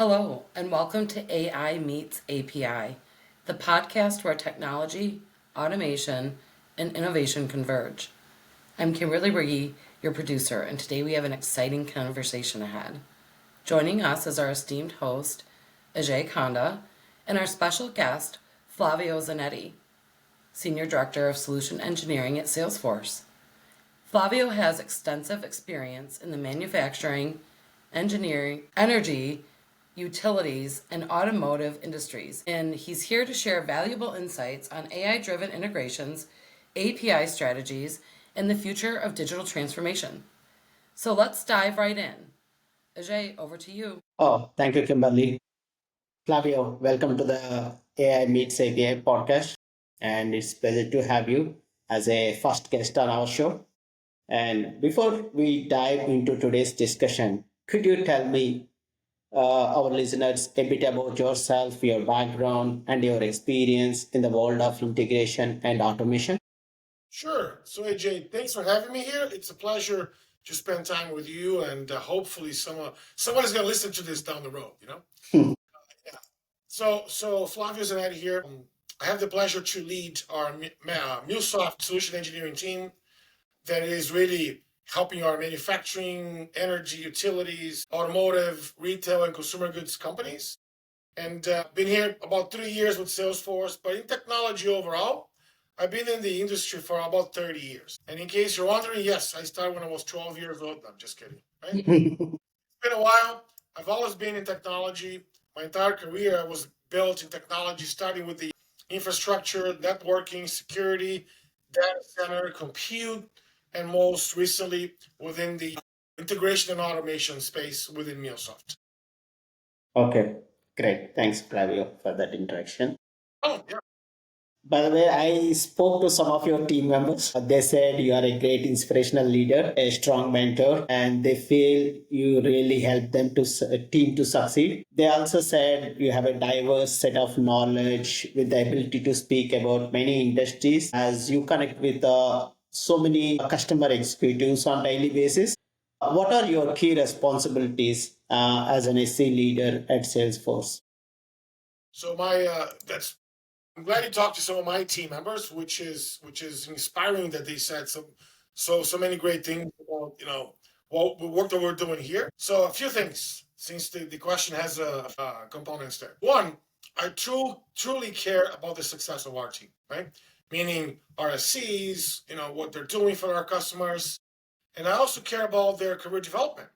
Hello, and welcome to AI Meets API, the podcast where technology, automation, and innovation converge. I'm Kimberly Riggy, your producer, and today we have an exciting conversation ahead. Joining us is our esteemed host, Ajay Konda, and our special guest, Flavio Zanetti, Senior Director of Solution Engineering at Salesforce. Flavio has extensive experience in the manufacturing, engineering, energy, utilities, and automotive industries, and he's here to share valuable insights on AI-driven integrations, API strategies, and the future of digital transformation. So let's dive right in. Ajay, over to you. Oh, thank you, Kimberly. Flavio, welcome to the AI Meets API podcast. And it's a pleasure to have you as a first guest on our show. And before we dive into today's discussion, could you tell me, our listeners, a bit about yourself, your background, and your experience in the world of integration and automation? Sure. So, AJ, thanks for having me here. It's a pleasure to spend time with you, and hopefully, someone is going to listen to this down the road. Yeah. So Flavio Zanetti here. I have the pleasure to lead our MuleSoft solution engineering team that is really helping our manufacturing, energy, utilities, automotive, retail, and consumer goods companies. And been here about 3 years with Salesforce, but in technology overall, I've been in the industry for about 30 years. And in case you're wondering, yes, I started when I was 12 years old. No, I'm just kidding. Right? It's been a while. I've always been in technology. My entire career was built in technology, starting with the infrastructure, networking, security, data center, compute, and most recently within the integration and automation space within MuleSoft. Okay, great. Thanks, Flavio, for that interaction. Oh, yeah. By the way, I spoke to some of your team members. They said you are a great inspirational leader, a strong mentor, and they feel you really help them to team to succeed. They also said you have a diverse set of knowledge with the ability to speak about many industries as you connect with so many customer executives on daily basis. What are your key responsibilities as an SC leader at Salesforce? So my that's I'm glad you talked to some of my team members, which is inspiring that they said so many great things about what the work that we're doing here. So a few things, since the question has components there. One, I truly care about the success of our team, right? Meaning RSCs, what they're doing for our customers, and I also care about their career development.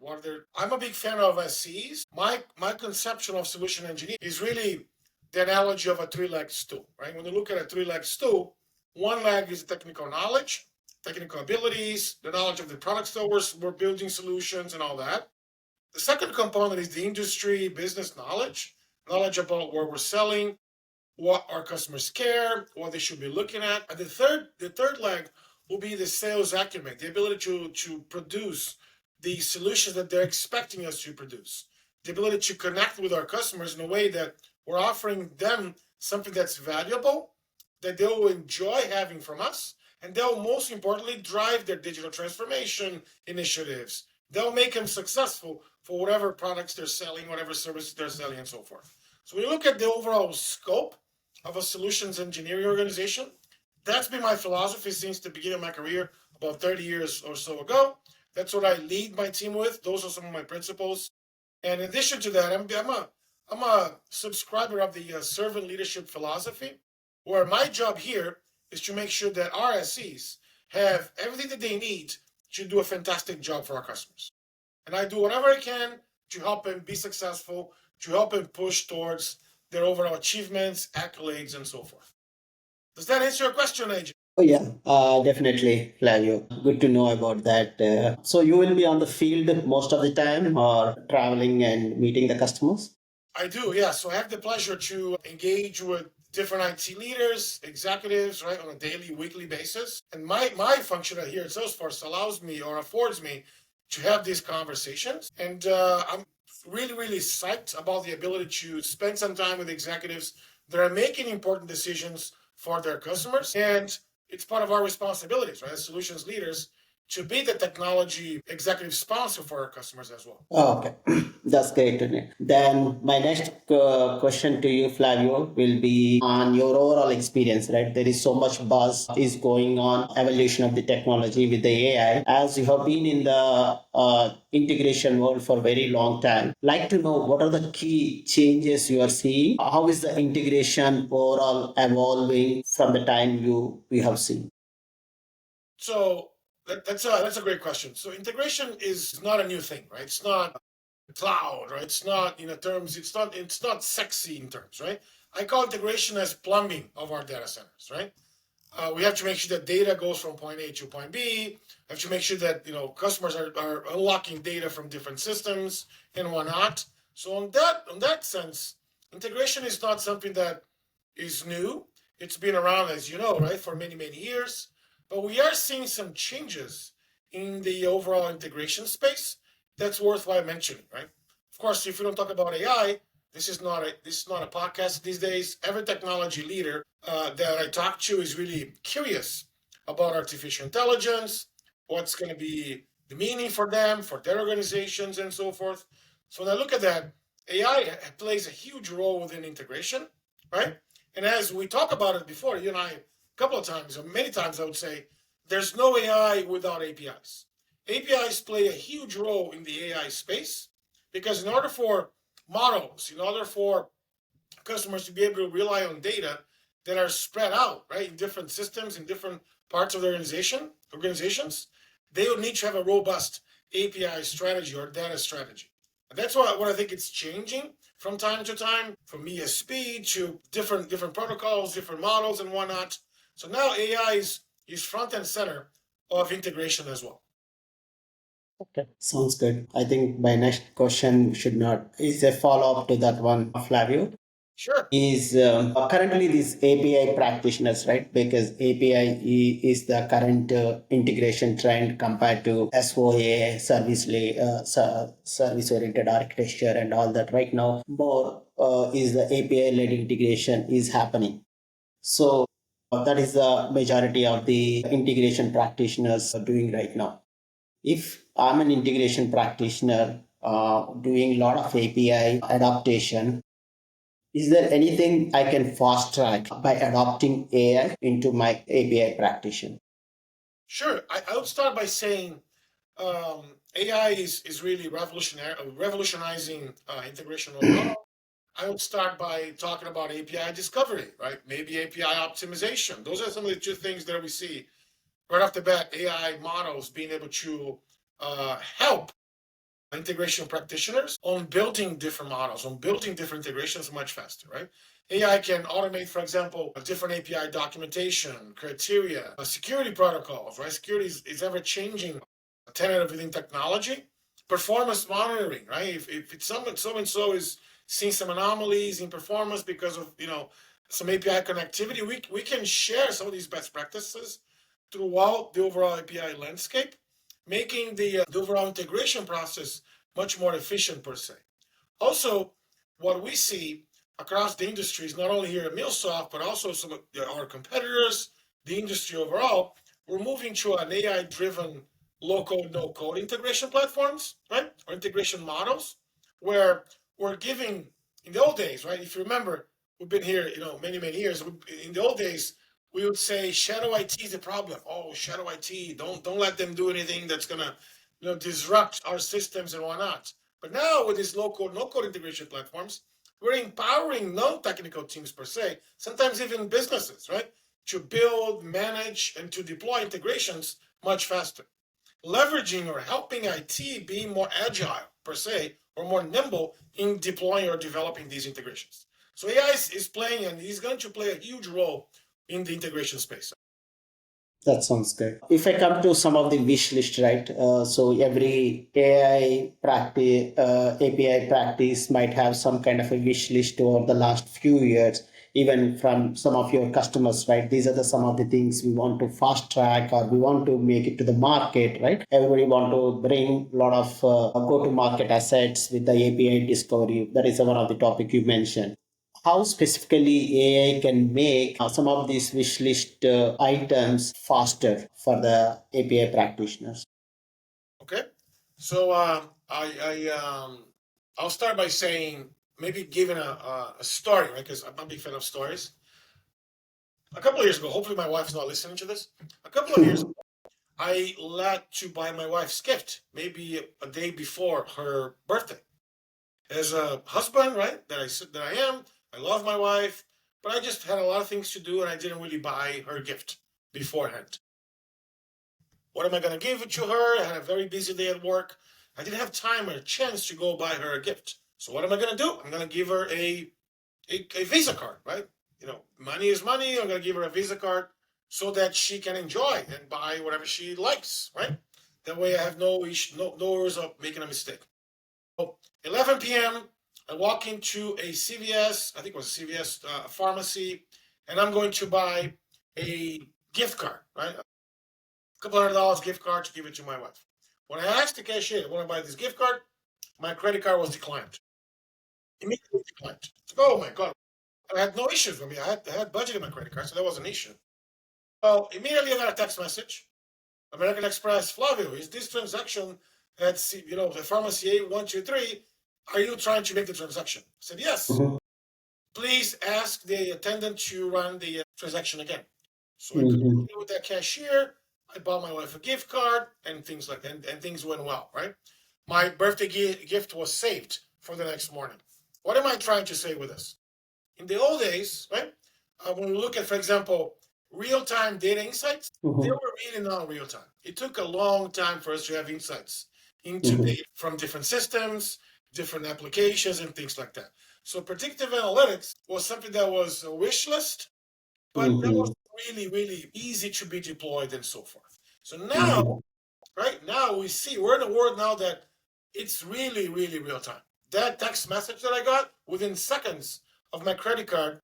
I'm a big fan of SCs. My conception of solution engineer is really the analogy of a three-legged stool, right? When you look at a three-legged stool, one leg is technical knowledge, technical abilities, the knowledge of the products that we're building solutions and all that. The second component is the industry business knowledge about where we're selling, what our customers care, what they should be looking at. And the third leg will be the sales acumen, the ability to produce the solutions that they're expecting us to produce, the ability to connect with our customers in a way that we're offering them something that's valuable, that they'll enjoy having from us, and they'll most importantly drive their digital transformation initiatives. They'll make them successful for whatever products they're selling, whatever services they're selling, and so forth. So when you look at the overall scope of a solutions engineering organization, that's been my philosophy since the beginning of my career, about 30 years or so ago. That's what I lead my team with. Those are some of my principles. And in addition to that, I'm a subscriber of the servant leadership philosophy, where my job here is to make sure that our SCs have everything that they need to do a fantastic job for our customers. And I do whatever I can to help them be successful, to help them push towards their overall achievements, accolades, and so forth. Does that answer your question, AJ? Oh, yeah, definitely, Flavio. Good to know about that. So, you will be on the field most of the time or traveling and meeting the customers? I do, yeah. So I have the pleasure to engage with different IT leaders, executives, right, on a daily, weekly basis. And my function here at Salesforce allows me or affords me to have these conversations. And I'm really, really psyched about the ability to spend some time with executives that are making important decisions for their customers. And it's part of our responsibilities, right, as solutions leaders, to be the technology executive sponsor for our customers as well. Oh, okay, that's great to know. Then my next question to you, Flavio, will be on your overall experience. Right, there is so much buzz is going on, evolution of the technology with the AI. As you have been in the integration world for a very long time, like to know what are the key changes you are seeing. How is the integration overall evolving from the time we have seen? So that's a great question. So integration is not a new thing, right? It's not cloud, right? It's not terms. It's not sexy in terms, right? I call integration as plumbing of our data centers, right? We have to make sure that data goes from point A to point B. We have to make sure that customers are unlocking data from different systems and whatnot. So on that sense, integration is not something that is new. It's been around, as you know, right, for many years. But we are seeing some changes in the overall integration space that's worthwhile mentioning, right? Of course, if we don't talk about AI, this is not a podcast these days. Every technology leader that I talk to is really curious about artificial intelligence, what's going to be the meaning for them, for their organizations, and so forth. So when I look at that, AI plays a huge role within integration, right? And as we talked about it before, you and I, a couple of times, or many times, I would say, there's no AI without APIs. APIs play a huge role in the AI space because in order for models, in order for customers to be able to rely on data that are spread out, right, in different systems, in different parts of the organizations, they will need to have a robust API strategy or data strategy. And that's what I think it's changing from time to time, from ESP to different protocols, different models, and whatnot. So now AI is front and center of integration as well. Okay, sounds good. I think my next question should not is a follow up to that one, Flavio. Sure. Is currently these API practitioners, right? Because API is the current integration trend compared to SOA, service oriented architecture, and all that. Right now, more is the API led integration is happening. So that is the majority of the integration practitioners are doing right now. If I'm an integration practitioner doing a lot of API adaptation, is there anything I can fast track by adopting AI into my API practitioner? Sure. I would start by saying AI is really revolutionizing integration overall. I would start by talking about API discovery, right? Maybe API optimization. Those are some of the two things that we see right off the bat. AI models being able to help integration practitioners on building different models, on building different integrations much faster, right? AI can automate, for example, a different API documentation, criteria, security protocols, right? Security is ever changing tenet within technology. Performance monitoring, right? If it's someone so and so is seeing some anomalies in performance because of some API connectivity, we can share some of these best practices throughout the overall API landscape, making the overall integration process much more efficient per se. Also, what we see across the industries, not only here at MuleSoft, but also some of our competitors, the industry overall, we're moving to an AI-driven low-code, no-code integration platforms, right? Or integration models, where we're giving, in the old days, right? If you remember, we've been here, many years. In the old days, we would say shadow IT is the problem. Oh, shadow IT, don't let them do anything that's gonna, disrupt our systems and whatnot. But now with these low-code, no-code integration platforms, we're empowering non-technical teams per se, sometimes even businesses, right, to build, manage, and to deploy integrations much faster, leveraging or helping IT be more agile per se, or more nimble in deploying or developing these integrations. So AI is playing and is going to play a huge role in the integration space. That sounds good. If I come to some of the wish list, right? So every AI practice, API practice might have some kind of a wish list over the last few years, even from some of your customers, right? These are some of the things we want to fast track or we want to make it to the market, right? Everybody want to bring a lot of go to market assets with the API discovery. That is one of the topic you mentioned. how specifically AI can make some of these wish list items faster for the API practitioners. Okay, so I'll start by saying maybe giving a story, right? Because I'm a big fan of stories. A couple of years ago, hopefully my wife's not listening to this. A couple of years ago, I let to buy my wife's gift, maybe a day before her birthday. As a husband, right, that I am, I love my wife, but I just had a lot of things to do and I didn't really buy her gift beforehand. What am I going to give it to her? I had a very busy day at work. I didn't have time or a chance to go buy her a gift. So what am I going to do? I'm going to give her a Visa card, right? You know, money is money. I'm going to give her a Visa card so that she can enjoy and buy whatever she likes, right? That way I have no issue, no worries of making a mistake. So 11 p.m., I walk into a CVS, I think it was a CVS pharmacy, and I'm going to buy a gift card, right? A couple $100 gift card to give it to my wife. When I asked the cashier, I want to buy this gift card, my credit card was declined. Immediately declined. Oh my God. I had no issues with me. I had budget in my credit card, so that was an issue. So immediately I got a text message. American Express, Flavio, is this transaction at the pharmacy A123? Are you trying to make the transaction? I said, yes. Mhm. Please ask the attendant to run the transaction again. So I Mhm. connected with that cashier. I bought my wife a gift card and things like that, and things went well, right? My birthday gift was saved for the next morning. What am I trying to say with this? In the old days, right? When we look at, for example, real-time data insights, they Mhm. were really not real time. It took a long time for us to have insights into Mhm. data from different systems, different applications, and things like that. So predictive analytics was something that was a wish list, but that was Mhm. really, really easy to be deployed and so forth. So now, Mhm. right now, we're in a world now that it's really, really real time. That text message that I got within seconds of my credit card,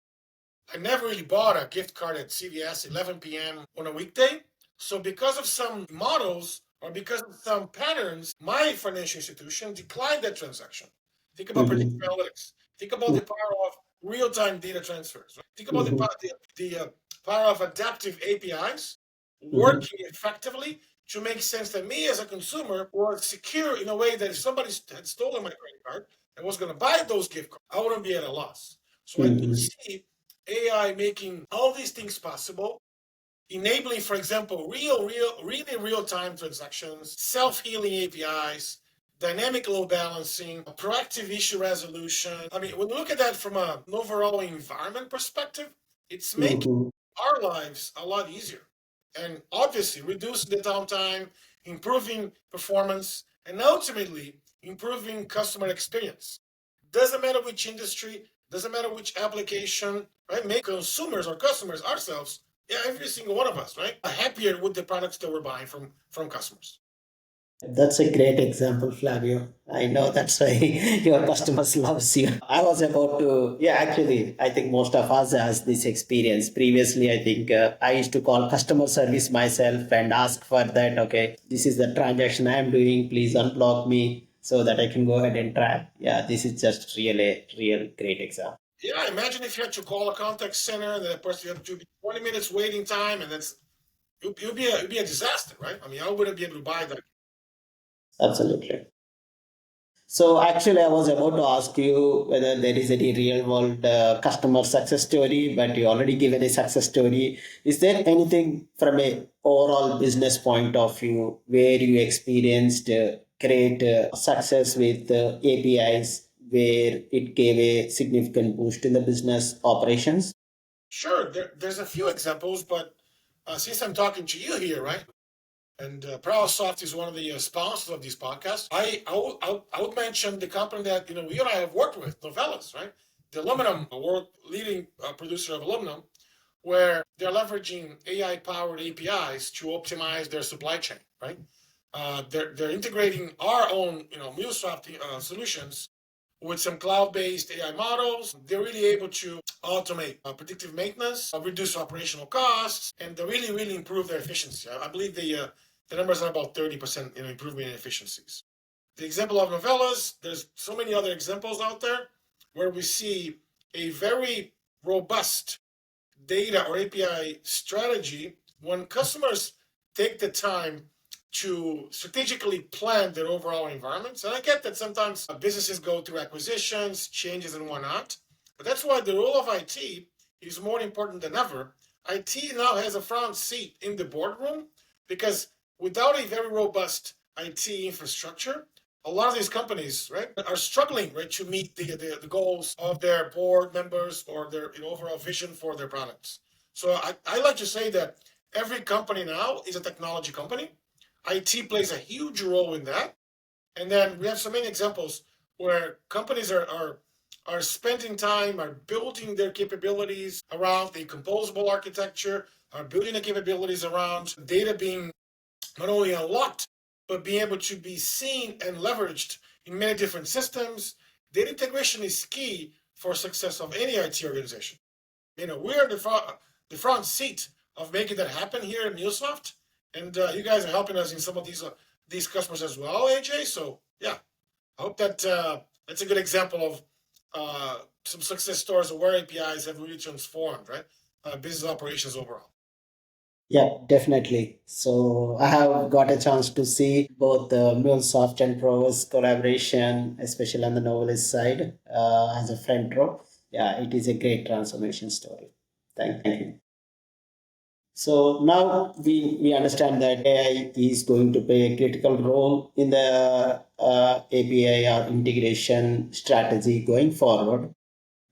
I never really bought a gift card at CVS 11 p.m. on a weekday. So because of some models or because of some patterns, my financial institution declined that transaction. Think about predictive Mhm. analytics. Think about the power of real-time data transfers. Right? Think about Mhm. the power of adaptive APIs Mhm. working effectively to make sense that me as a consumer was secure in a way that if somebody had stolen my credit card and was going to buy those gift cards, I wouldn't be at a loss. So I do Mhm. see AI making all these things possible, enabling, for example, really real-time transactions, self-healing APIs, dynamic load balancing, proactive issue resolution. I mean, when you look at that from an overall environment perspective, it's making Mhm. our lives a lot easier. And obviously reducing the downtime, improving performance, and ultimately improving customer experience. Doesn't matter which industry, doesn't matter which application, right? Make consumers or customers ourselves, yeah, every single one of us, right? Happier with the products that we're buying from customers. That's a great example, Flavio. I know that's why your customers loves you. I was about to, yeah, actually, I think most of us has this experience. Previously, I think I used to call customer service myself and ask for that. Okay, this is the transaction I am doing. Please unblock me so that I can go ahead and track. Yeah, this is just really, real great example. Yeah, imagine if you had to call a contact center and that person had to be 20 minutes waiting time, and that's it'd be a disaster, right? I mean, I wouldn't be able to buy that. Absolutely. So actually, I was about to ask you whether there is any real world customer success story, but you already given a success story. Is there anything from a overall business point of view where you experienced great success with APIs, where it gave a significant boost in the business operations? Sure, there's a few examples, but since I'm talking to you here, right? And ProwessSoft is one of the sponsors of this podcast. I would mention the company that you and I have worked with, Novelis, right? The aluminum, a world leading producer of aluminum, where they're leveraging AI-powered APIs to optimize their supply chain, right? They're integrating our own, MuleSoft solutions with some cloud-based AI models. They're really able to automate predictive maintenance, reduce operational costs, and they really improve their efficiency. I believe the numbers are about 30% improvement in efficiencies. The example of novellas, there's so many other examples out there where we see a very robust data or API strategy when customers take the time to strategically plan their overall environments. And I get that sometimes businesses go through acquisitions, changes, and whatnot. But that's why the role of IT is more important than ever. IT now has a front seat in the boardroom because without a very robust IT infrastructure, a lot of these companies, right, are struggling, right, to meet the goals of their board members or their overall vision for their products. So I like to say that every company now is a technology company. IT plays a huge role in that. And then we have so many examples where companies are spending time, are building their capabilities around a composable architecture, are building the capabilities around data being not only unlocked, but being able to be seen and leveraged in many different systems. Data integration is key for success of any IT organization. We're in the front seat of making that happen here in MuleSoft, and you guys are helping us in some of these customers as well, AJ. So yeah, I hope that's a good example of some success stories of where APIs have really transformed, right, business operations overall. Yeah, definitely. So I have got a chance to see both the MuleSoft and Prowess collaboration, especially on the novelist side, as a front row. Yeah, it is a great transformation story. Thank you. So now we understand that AI is going to play a critical role in the API or integration strategy going forward.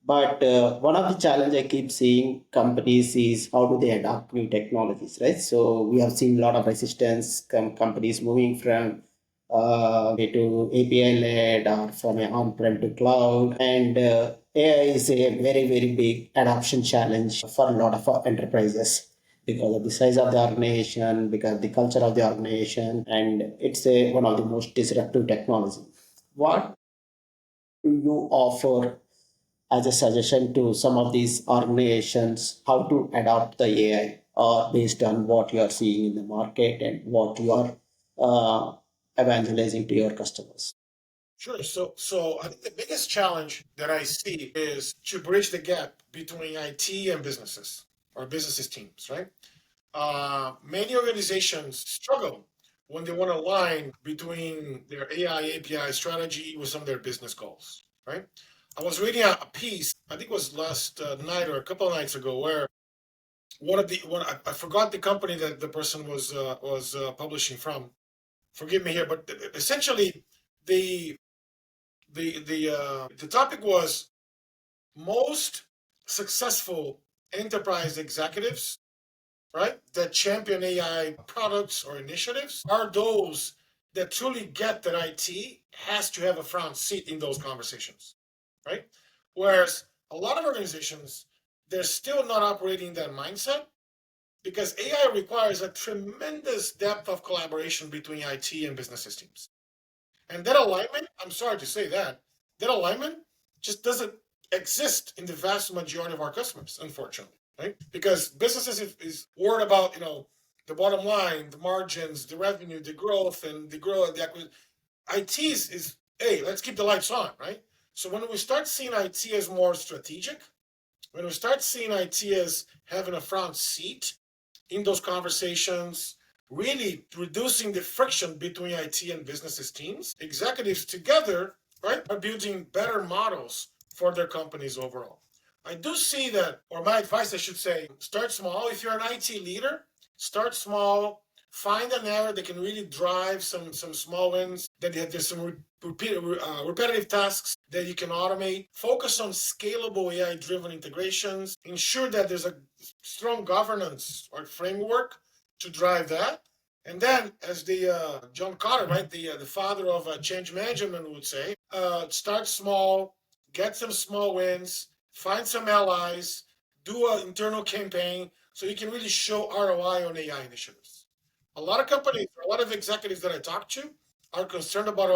But one of the challenge I keep seeing companies is how do they adopt new technologies, right? So we have seen a lot of resistance, companies moving from to API led or from a on-prem to cloud. And AI is a very, very big adoption challenge for a lot of enterprises because of the size of the organization, because of the culture of the organization, and it's one of the most disruptive technology. What do you offer as a suggestion to some of these organizations how to adopt the AI based on what you are seeing in the market and what you are evangelizing to your customers? Sure. So I think the biggest challenge that I see is to bridge the gap between IT and businesses or businesses teams, right? Many organizations struggle when they want to align between their AI API strategy with some of their business goals, right? I was reading a piece, I think it was last night or a couple of nights ago, where I forgot the company that the person was publishing from. Forgive me here, but essentially the the topic was most successful enterprise executives, right, that champion AI products or initiatives are those that truly get that IT has to have a front seat in those conversations, right? Whereas a lot of organizations, they're still not operating that mindset because AI requires a tremendous depth of collaboration between IT and business systems. And that alignment, I'm sorry to say that alignment just doesn't exist in the vast majority of our customers, unfortunately, right? Because businesses is worried about, the bottom line, the margins, the revenue, the growth, and the growth, the acquisition. IT is, hey, let's keep the lights on, right? So when we start seeing IT as more strategic, when we start seeing IT as having a front seat in those conversations, really reducing the friction between IT and businesses teams, executives together, right, are building better models for their companies overall. I do see that, or my advice, I should say, start small. If you're an IT leader, start small. Find an area that can really drive some small wins. That there's some repetitive tasks that you can automate. Focus on scalable AI-driven integrations. Ensure that there's a strong governance or framework to drive that. And then, as the John Carter, right, the father of change management would say, start small, get some small wins, find some allies, do an internal campaign so you can really show ROI on AI initiatives. A lot of companies, a lot of executives that I talk to are concerned about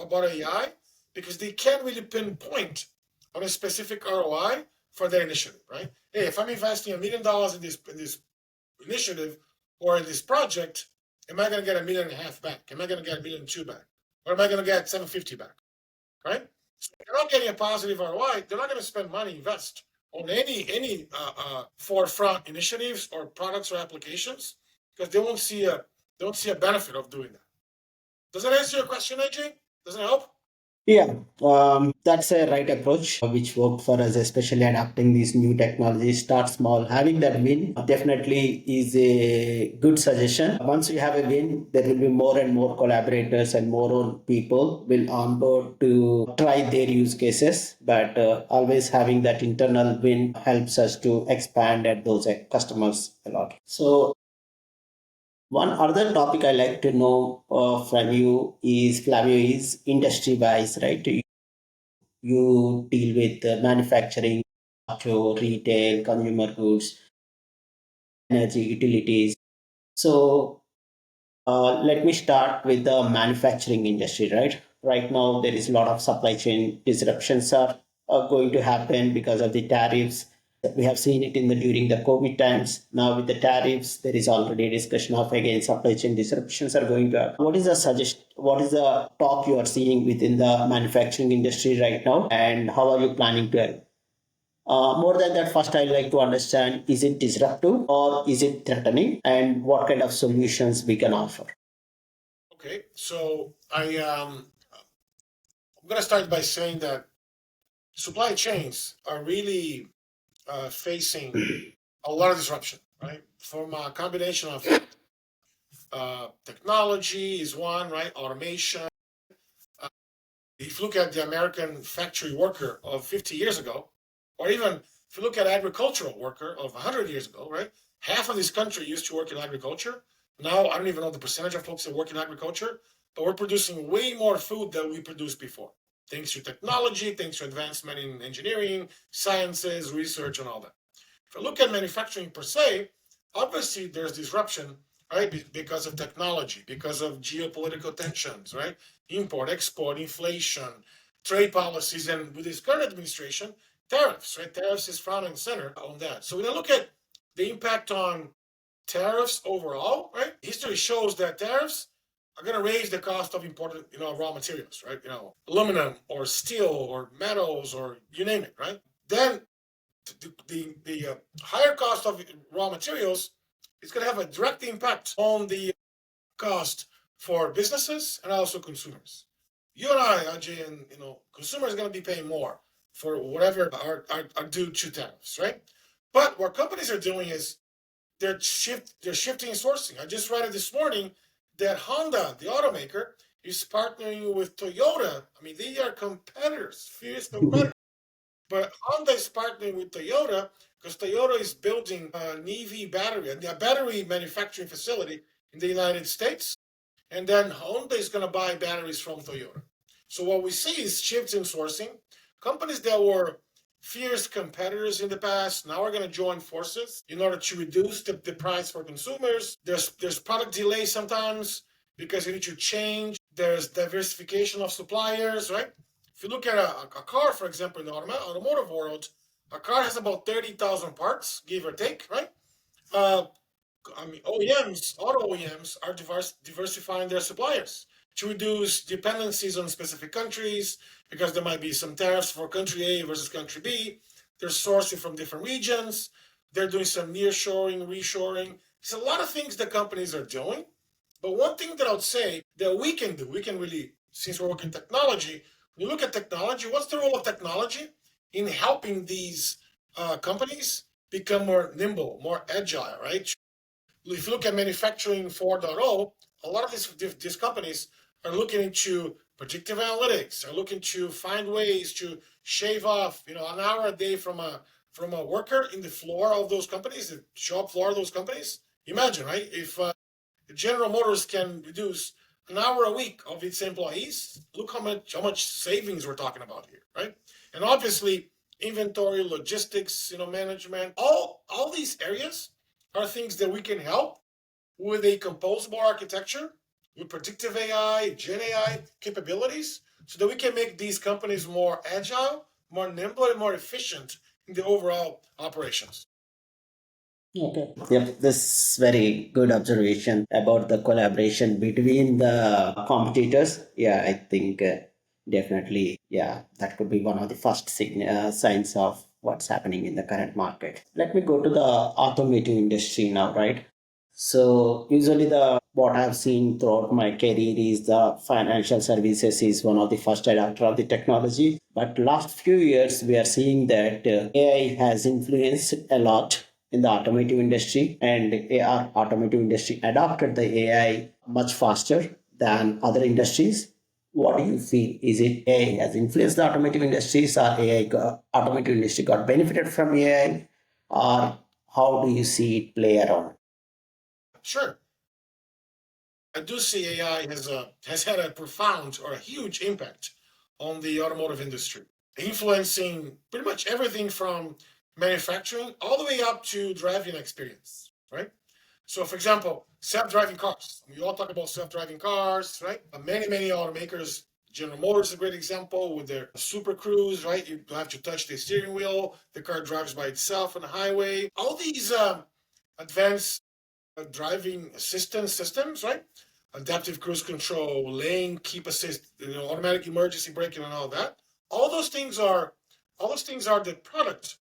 about AI because they can't really pinpoint on a specific ROI for their initiative, right? Hey, if I'm investing $1 million in this initiative or in this project, am I going to get $1.5 million back? Am I going to get $1.2 million back? Or am I going to get 750 back? Right? So if they're not getting a positive ROI, they're not going to spend money, invest on any forefront initiatives or products or applications because they won't see a benefit of doing that. Does that answer your question, AJ? Does it help? Yeah, that's a right approach, which worked for us, especially adapting these new technologies. Start small. Having that win definitely is a good suggestion. Once you have a win, there will be more and more collaborators and more people will onboard to try their use cases. But always having that internal win helps us to expand at those customers a lot. So one other topic I like to know from you is Flavio is industry wise, right? You deal with manufacturing, auto, retail, consumer goods, energy, utilities. So let me start with the manufacturing industry, right? Right now, there is a lot of supply chain disruptions are going to happen because of the tariffs. We have seen it in the during the COVID times. Now with the tariffs, there is already a discussion of again supply chain disruptions are going to happen. What is the suggest? What is the talk you are seeing within the manufacturing industry right now, and how are you planning to help? More than that, first I'd like to understand, is it disruptive or is it threatening, and what kind of solutions we can offer? Okay, so I'm going to start by saying that supply chains are really facing a lot of disruption, right? From a combination of technology is one, right? Automation. Uh, if you look at the American factory worker of 50 years ago, or even if you look at agricultural worker of 100 years ago, right? Half of this country used to work in agriculture. Now, I don't even know the percentage of folks that work in agriculture, but we're producing way more food than we produced before. Thanks to technology, thanks to advancement in engineering, sciences, research, and all that. If you look at manufacturing per se, obviously there's disruption, right? Because of technology, because of geopolitical tensions, right? Import, export, inflation, trade policies, and with this current administration, tariffs, right? Tariffs is front and center on that. So when I look at the impact on tariffs overall, right? History shows that tariffs are going to raise the cost of imported, raw materials, right? Aluminum or steel or metals or you name it, right? Then the higher cost of raw materials is going to have a direct impact on the cost for businesses and also consumers. You and I, Ajay, and consumers are going to be paying more for whatever are due to tariffs, right? But what companies are doing is they're shifting sourcing. I just read it this morning that Honda, the automaker, is partnering with Toyota. I mean, they are competitors, fierce competitors. But Honda is partnering with Toyota because Toyota is building an EV battery, a battery manufacturing facility in the United States. And then Honda is going to buy batteries from Toyota. So what we see is shifts in sourcing. Companies that were fierce competitors in the past now are going to join forces in order to reduce the price for consumers. There's product delay sometimes because you need to change. There's diversification of suppliers, right? If you look at a car, for example, in the automotive world, a car has about 30,000 parts, give or take, right? Uh, I mean, auto OEMs are diversifying their suppliers to reduce dependencies on specific countries because there might be some tariffs for country A versus country B. They're sourcing from different regions. They're doing some nearshoring, reshoring. There's a lot of things that companies are doing. But one thing that I would say that we can do, we can really, since we're working technology, when you look at technology, what's the role of technology in helping these companies become more nimble, more agile, right? If you look at manufacturing 4.0, a lot of these companies are looking into predictive analytics, are looking to find ways to shave off, an hour a day from a worker in the floor of those companies, the shop floor of those companies. Imagine, right? If General Motors can reduce an hour a week of its employees, look how much savings we're talking about here, right? And obviously, inventory, logistics, management, all these areas are things that we can help with a composable architecture, with predictive AI, Gen AI capabilities, so that we can make these companies more agile, more nimble, and more efficient in the overall operations. Okay. Yep, this very good observation about the collaboration between the competitors. Yeah, I think Definitely, yeah, that could be one of the first signs of what's happening in the current market. Let me go to the automotive industry now, right? So usually the what I've seen throughout my career is the financial services is one of the first adopter of the technology. But last few years we are seeing that AI has influenced a lot in the automotive industry, and our automotive industry adopted the AI much faster than other industries. What do you feel? Is it AI has influenced the automotive industries, or automotive industry got benefited from AI, or how do you see it play around? Sure. I do see AI has had a profound or a huge impact on the automotive industry, influencing pretty much everything from manufacturing all the way up to driving experience, right? So, for example, self-driving cars. We all talk about self-driving cars, right? Many automakers. General Motors is a great example with their Super Cruise, right? You don't have to touch the steering wheel. The car drives by itself on the highway. All these advanced driving assistance systems, right? Adaptive cruise control, lane keep assist, automatic emergency braking, and all that. All those things are all those things are the product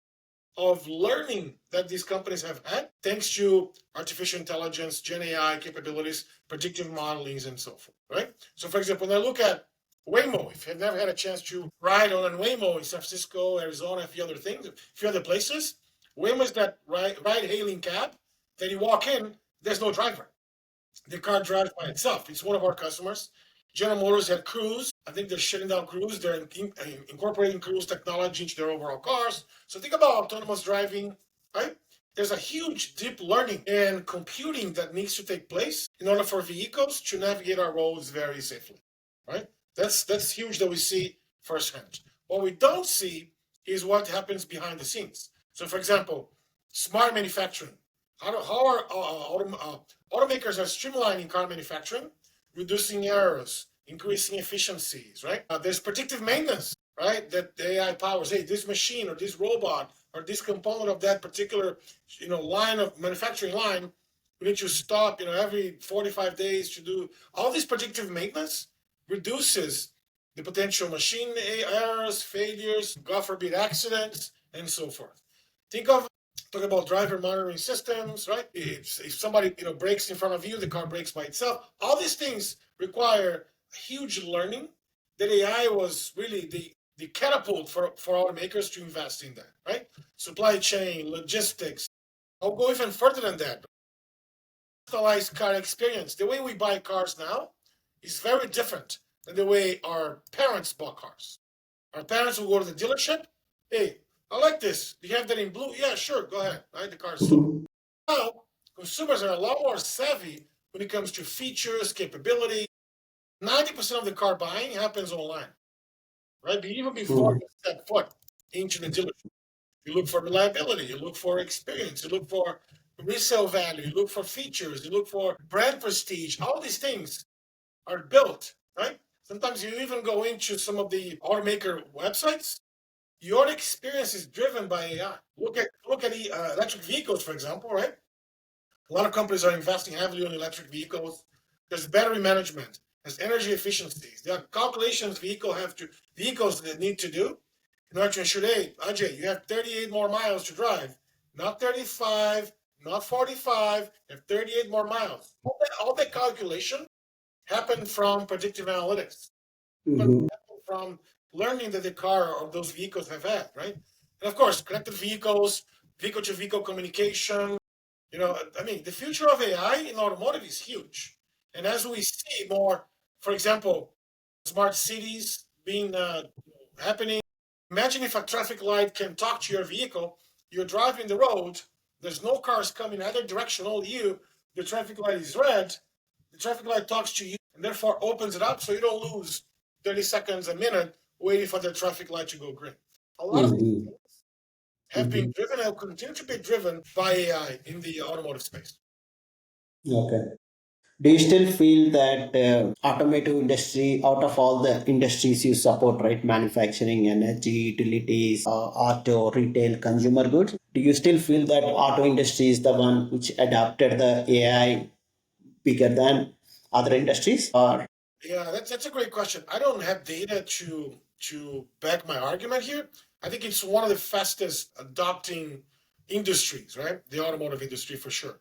of learning that these companies have had thanks to artificial intelligence, Gen AI capabilities, predictive modelings, and so forth, right? So, for example, when I look at Waymo, if you've never had a chance to ride on a Waymo in San Francisco, Arizona, a few other things, a few other places, Waymo is that ride-hailing cab that you walk in, there's no driver. The car drives by itself. It's one of our customers. General Motors had Cruise. I think they're shutting down Cruise. They're incorporating Cruise technology into their overall cars. So think about autonomous driving, right? There's a huge deep learning and computing that needs to take place in order for vehicles to navigate our roads very safely, right? That's huge that we see firsthand. What we don't see is what happens behind the scenes. So, for example, smart manufacturing. How are automakers are streamlining car manufacturing, reducing errors, increasing efficiencies, right? There's predictive maintenance, right? That the AI powers. Hey, this machine or this robot or this component of that particular, line of manufacturing line, we need to stop, every 45 days to do all this predictive maintenance reduces the potential machine errors, failures, God forbid accidents, and so forth. Think of talk about driver monitoring systems, right? If somebody breaks in front of you, the car brakes by itself. All these things require huge learning. That AI was really the catapult for automakers to invest in that, right? Supply chain, logistics. I'll go even further than that. Personalized car experience. The way we buy cars now is very different than the way our parents bought cars. Our parents will go to the dealership. Hey, I like this. Do you have that in blue? Yeah, sure. Go ahead. Right, the car's sold. Now, consumers are a lot more savvy when it comes to features, capability. 90% of the car buying happens online, right? But even before you step foot into the dealership, you look for reliability, you look for experience, you look for resale value, you look for features, you look for brand prestige. All these things are built, right? Sometimes you even go into some of the automaker websites. Your experience is driven by AI. Look at the electric vehicles, for example, right? A lot of companies are investing heavily on electric vehicles. There's battery management. There's energy efficiencies. There are calculations vehicles that need to do in order to ensure, hey, Ajay, you have 38 more miles to drive, not 35, not 45. You have 38 more miles. All that calculation happened from predictive analytics, Mm-hmm. from learning that the car or those vehicles have had, right? And of course, connected vehicles, vehicle to vehicle communication. I mean, the future of AI in automotive is huge. And as we see more, for example, smart cities being happening, imagine if a traffic light can talk to your vehicle. You're driving the road, there's no cars coming either direction, only you. The traffic light is red, the traffic light talks to you and therefore opens it up so you don't lose 30 seconds, a minute waiting for the traffic light to go green. A lot of these Mm-hmm. have been driven and will continue to be driven by AI in the automotive space. Okay. Do you still feel that automotive industry, out of all the industries you support, right, manufacturing, energy, utilities, auto, retail, consumer goods, do you still feel that auto industry is the one which adapted the AI bigger than other industries? Or Yeah, that's a great question. I don't have data to back my argument here. I think it's one of the fastest adopting industries, right? The automotive industry for sure.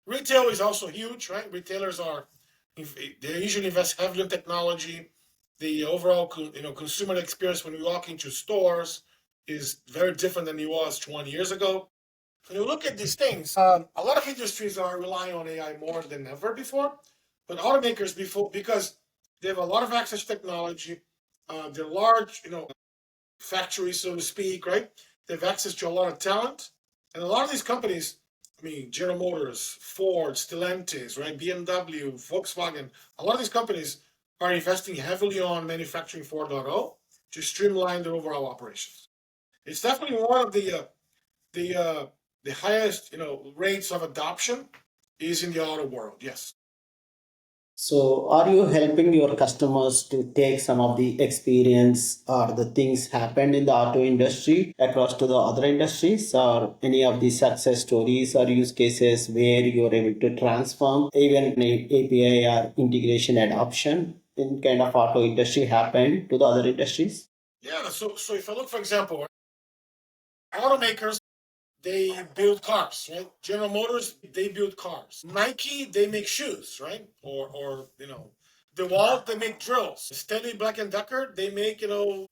Retail is also huge, right? Retailers are they usually invest heavily in technology. The overall consumer experience when you walk into stores is very different than it was 20 years ago. When you look at these things, a lot of industries are relying on AI more than ever before. But automakers before because they have a lot of access to technology, they're large, factories, so to speak, right? They have access to a lot of talent, and a lot of these companies, I mean, General Motors, Ford, Stellantis, right, BMW, Volkswagen, a lot of these companies are investing heavily on manufacturing 4.0 to streamline their overall operations. It's definitely one of the uh, the highest rates of adoption is in the auto world. Yes. So, are you helping your customers to take some of the experience or the things happened in the auto industry across to the other industries, or any of the success stories or use cases where you're able to transform even API or integration adoption in kind of auto industry happened to the other industries? Yeah. So if I look, for example, automakers, they build cars, right? General Motors, they build cars. Nike, they make shoes, right? Or DeWalt, they make drills. Stanley Black and Decker, they make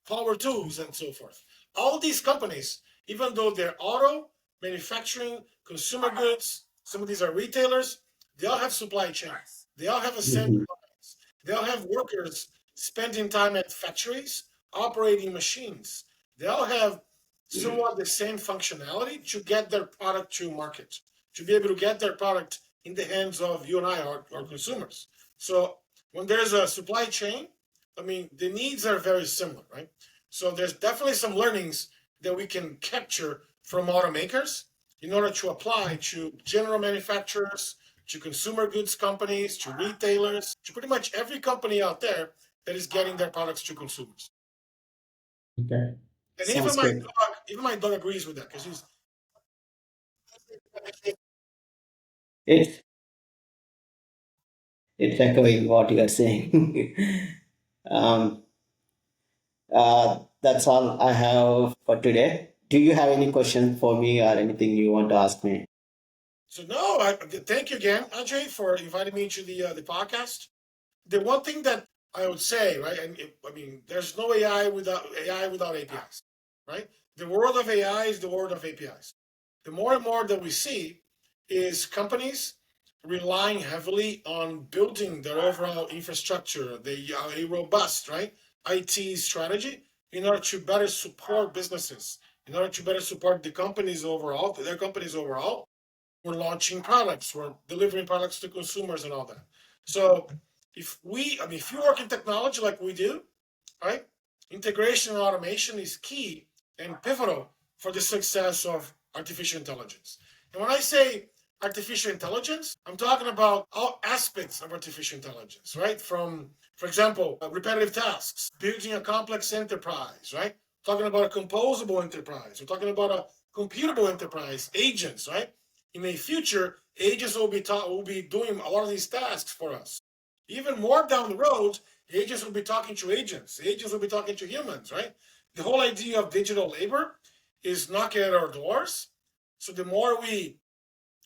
power tools and so forth. All these companies, even though they're auto manufacturing, consumer goods, some of these are retailers. They all have supply chains. They all have assembly Mhm. lines. They all have workers spending time at factories, operating machines. They all have somewhat the same functionality to get their product to market, to be able to get their product in the hands of you and I, our consumers. So when there's a supply chain, I mean, the needs are very similar, right? So there's definitely some learnings that we can capture from automakers in order to apply to general manufacturers, to consumer goods companies, to retailers, to pretty much every company out there that is getting their products to consumers. Okay. And Sounds good. even my dog agrees with that because he's It's it's echoing what you are saying. um, that's all I have for today. Do you have any question for me or anything you want to ask me? so no. Thank you again, Ajay, for inviting me to the podcast. The one thing that I would say, right, I mean, there's no AI without APIs, right? The world of AI is the world of APIs. The more and more that we see is companies relying heavily on building their overall infrastructure, a robust, right, IT strategy in order to better support businesses, in order to better support their companies overall. We're launching products, we're delivering products to consumers and all that. So if you work in technology like we do, right, integration and automation is key and pivotal for the success of artificial intelligence. And when I say artificial intelligence, I'm talking about all aspects of artificial intelligence, right? From, for example, repetitive tasks, building a complex enterprise, right? Talking about a composable enterprise. We're talking about a computable enterprise, agents, right? In the future, agents will be doing a lot of these tasks for us. Even more down the road, agents will be talking to agents. Agents will be talking to humans, right? The whole idea of digital labor is knocking at our doors. So the more we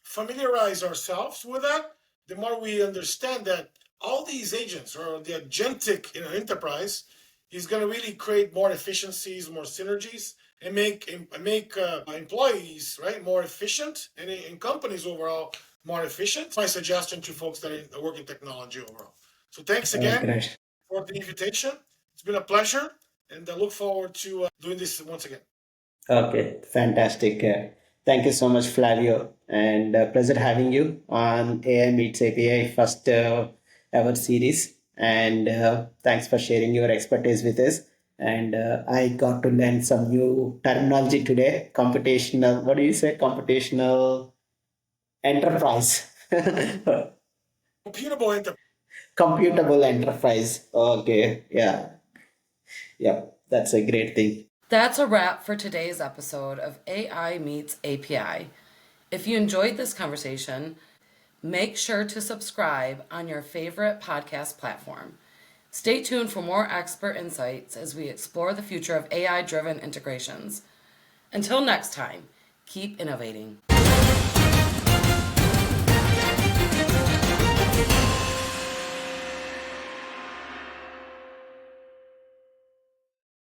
familiarize ourselves with that, the more we understand that all these agents or the agentic enterprise is going to really create more efficiencies, more synergies, and make employees right more efficient, and companies overall more efficient. My suggestion to folks that work in technology overall. So thanks again Great. for the invitation. It's been a pleasure, and I look forward to doing this once again. Okay, fantastic. Thank you so much, Flavio, and pleasure having you on AI Meets API first ever series. And thanks for sharing your expertise with us. And I got to learn some new terminology today. Computational. What do you say? Computational enterprise. Computable enterprise. Computable enterprise. Okay. Yeah. Yeah. That's a great thing. That's a wrap for today's episode of AI Meets API. If you enjoyed this conversation, make sure to subscribe on your favorite podcast platform. Stay tuned for more expert insights as we explore the future of AI-driven integrations. Until next time, keep innovating.